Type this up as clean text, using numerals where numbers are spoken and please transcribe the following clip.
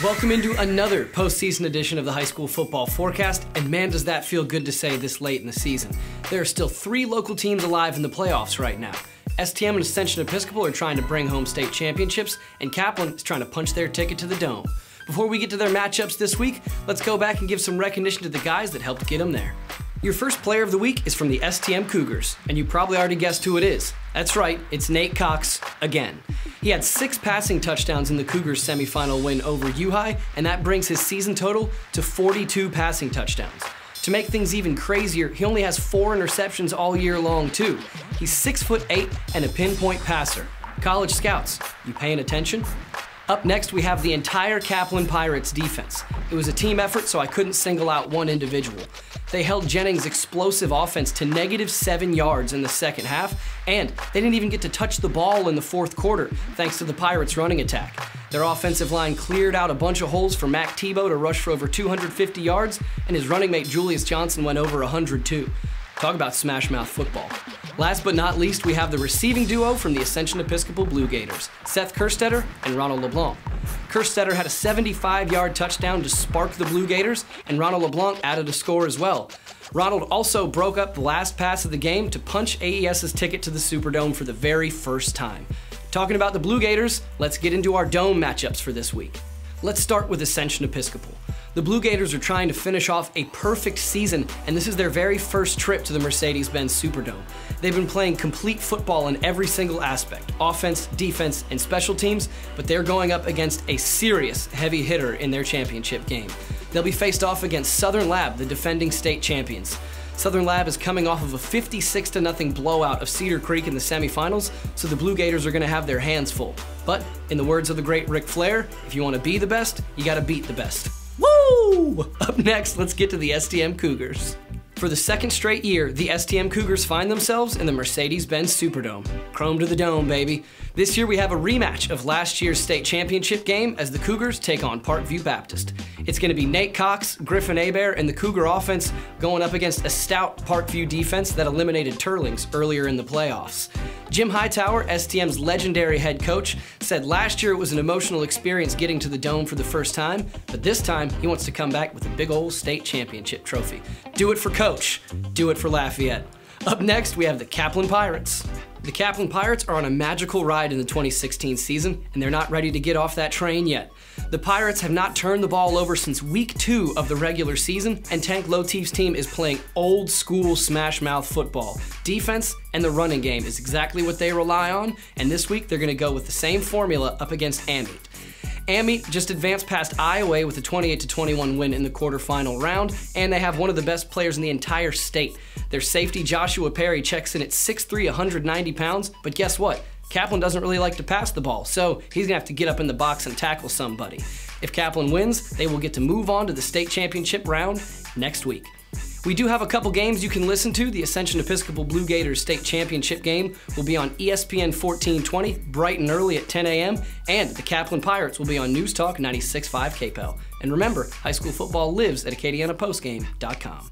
Welcome into another postseason edition of the High School Football Forecast, and man does that feel good to say this late in the season. There are still 3 local teams alive in the playoffs right now. STM and Ascension Episcopal are trying to bring home state championships, and Kaplan is trying to punch their ticket to the Dome. Before we get to their matchups this week, let's go back and give some recognition to the guys that helped get them there. Your first player of the week is from the STM Cougars, and you probably already guessed who it is. That's right, it's Nate Cox again. He had 6 passing touchdowns in the Cougars semifinal win over U-High, and that brings his season total to 42 passing touchdowns. To make things even crazier, he only has 4 interceptions all year long too. He's 6'8" and a pinpoint passer. College scouts, you paying attention? Up next, we have the entire Kaplan Pirates defense. It was a team effort, so I couldn't single out one individual. They held Jennings' explosive offense to -7 yards in the second half, and they didn't even get to touch the ball in the fourth quarter, thanks to the Pirates' running attack. Their offensive line cleared out a bunch of holes for Mac Tebow to rush for over 250 yards, and his running mate Julius Johnson went over 102. Talk about smash mouth football. Last but not least, we have the receiving duo from the Ascension Episcopal Blue Gators, Seth Kerstetter and Ronald LeBlanc. Kerstetter had a 75-yard touchdown to spark the Blue Gators, and Ronald LeBlanc added a score as well. Ronald also broke up the last pass of the game to punch AES's ticket to the Superdome for the very first time. Talking about the Blue Gators, let's get into our Dome matchups for this week. Let's start with Ascension Episcopal. The Blue Gators are trying to finish off a perfect season, and this is their very first trip to the Mercedes-Benz Superdome. They've been playing complete football in every single aspect, offense, defense, and special teams, but they're going up against a serious heavy hitter in their championship game. They'll be faced off against Southern Lab, the defending state champions. Southern Lab is coming off of a 56-0 blowout of Cedar Creek in the semifinals, so the Blue Gators are going to have their hands full. But, in the words of the great Ric Flair, if you want to be the best, you got to beat the best. Woo! Up next, let's get to the STM Cougars. For the second straight year, the STM Cougars find themselves in the Mercedes-Benz Superdome. Chrome to the dome, baby. This year we have a rematch of last year's state championship game as the Cougars take on Parkview Baptist. It's going to be Nate Cox, Griffin Hebert, and the Cougar offense going up against a stout Parkview defense that eliminated Turlings earlier in the playoffs. Jim Hightower, STM's legendary head coach, said last year it was an emotional experience getting to the Dome for the first time, but this time he wants to come back with a big old state championship trophy. Do it for Coach, do it for Lafayette. Up next, we have the Kaplan Pirates. The Kaplan Pirates are on a magical ride in the 2016 season, and they're not ready to get off that train yet. The Pirates have not turned the ball over since week 2 of the regular season, and Tank Lotief's team is playing old school smash mouth football. Defense and the running game is exactly what they rely on, and this week they're going to go with the same formula up against Amite. Amite just advanced past Iowa with a 28-21 win in the quarterfinal round, and they have one of the best players in the entire state. Their safety, Joshua Perry, checks in at 6'3", 190 pounds, but guess what? Kaplan doesn't really like to pass the ball, so he's gonna have to get up in the box and tackle somebody. If Kaplan wins, they will get to move on to the state championship round next week. We do have a couple games you can listen to. The Ascension Episcopal Blue Gators State Championship game will be on ESPN 1420, bright and early at 10 a.m., and the Kaplan Pirates will be on News Talk 96.5 KPEL. And remember, high school football lives at AcadianaPostgame.com.